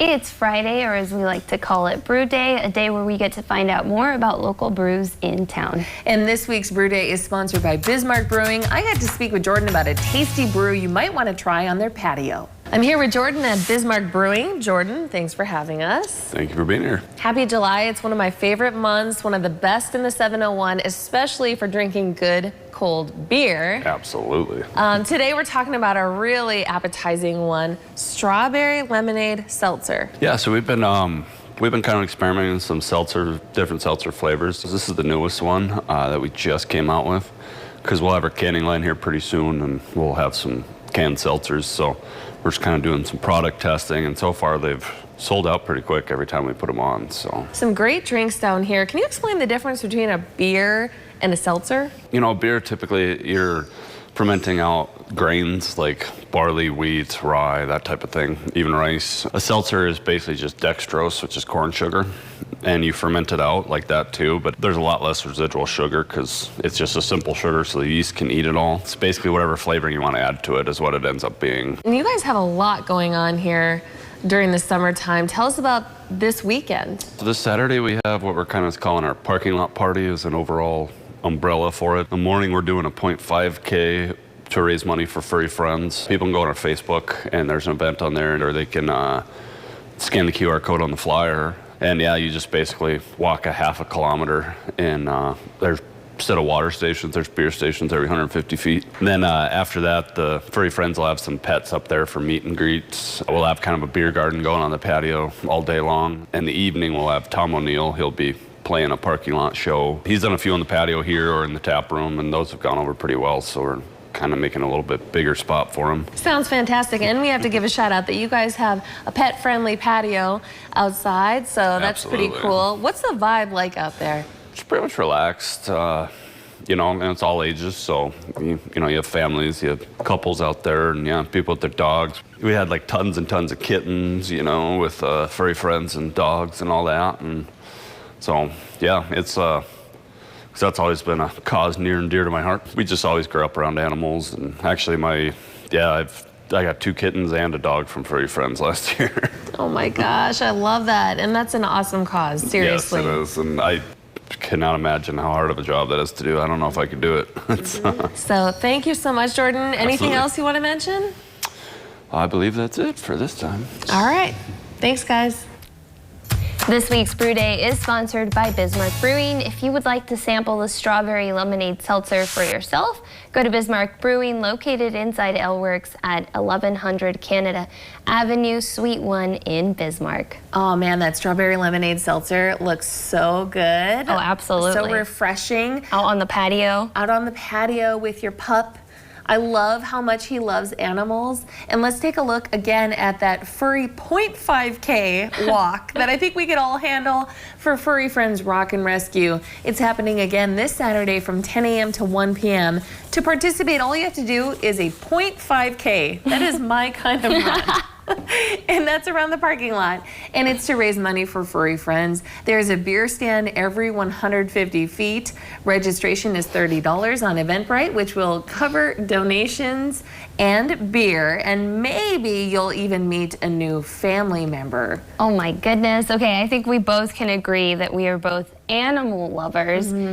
It's Friday, or as we like to call it, Brew Day, a day where we get to find out more about local brews in town. And this week's Brew Day is sponsored by Bismarck Brewing. I got to speak with Jordan about a tasty brew you might want to try on their patio. I'm here with Jordan at Bismarck Brewing. Jordan, thanks for having us. Thank you for being here. Happy July. It's one of my favorite months, one of the best in the 701, especially for drinking good cold beer. Absolutely. Today we're talking about a really appetizing one, strawberry lemonade seltzer. Yeah, so we've been kind of experimenting with some different seltzer flavors. This is the newest one that we just came out with, because we'll have our canning line here pretty soon, and we'll have some canned seltzers. So we're just kind of doing some product testing, and so far they've sold out pretty quick every time we put them on. So some great drinks down here. Can you explain the difference between a beer and a seltzer? You know, beer, typically you're fermenting out grains like barley, wheat, rye, that type of thing, even rice. A seltzer is basically just dextrose, which is corn sugar, and you ferment it out like that too, but there's a lot less residual sugar because it's just a simple sugar, so the yeast can eat it all. It's basically whatever flavoring you want to add to it is what it ends up being. And you guys have a lot going on here during the summertime. Tell us about this weekend. So this Saturday we have what we're kind of calling our parking lot party as an overall umbrella for it. In the morning we're doing a 0.5K to raise money for furry friends. People can go on our Facebook and there's an event on there, or they can scan the QR code on the flyer. And yeah, you just basically walk a half a kilometer, and there's, instead of water stations, there's beer stations every 150 feet. And then after that, the furry friends will have some pets up there for meet and greets. We'll have kind of a beer garden going on the patio all day long. In the evening, we'll have Tom O'Neill. He'll be playing a parking lot show. He's done a few on the patio here or in the tap room, and those have gone over pretty well, so we're kind of making a little bit bigger spot for him. Sounds fantastic. And we have to give a shout out that you guys have a pet-friendly patio outside, so that's Absolutely. pretty cool. What's the vibe like out there? It's pretty much relaxed, you know, and it's all ages, so, you know, you have families, you have couples out there, and yeah, people with their dogs. We had like tons and tons of kittens, you know, with furry friends and dogs and all that, and so, yeah, it's that's always been a cause near and dear to my heart. We just always grew up around animals, and actually I got 2 kittens and a dog from furry friends last year. Oh my gosh, I love that. And that's an awesome cause, seriously. Yes, it is, and I cannot imagine how hard of a job that is to do. I don't know if I could do it. So thank you so much, Jordan. Anything Absolutely. else you want to mention? I believe that's it for this time. All right. Thanks, guys. This week's Brew Day is sponsored by Bismarck Brewing. If you would like to sample the strawberry lemonade seltzer for yourself, go to Bismarck Brewing, located inside L Works at 1100 Canada Avenue, Suite 1 in Bismarck. Oh man, that strawberry lemonade seltzer looks so good. Oh, absolutely. So refreshing. Out on the patio. Out on the patio with your pup. I love how much he loves animals. And let's take a look again at that furry 0.5K walk that I think we could all handle for Furry Friends Rock and Rescue. It's happening again this Saturday from 10 a.m. to 1 p.m. To participate, all you have to do is a 0.5K. That is my kind of run. And that's around the parking lot. And it's to raise money for furry friends. There's a beer stand every 150 feet. Registration is $30 on Eventbrite, which will cover donations and beer. And maybe you'll even meet a new family member. Oh my goodness. Okay, I think we both can agree that we are both animal lovers.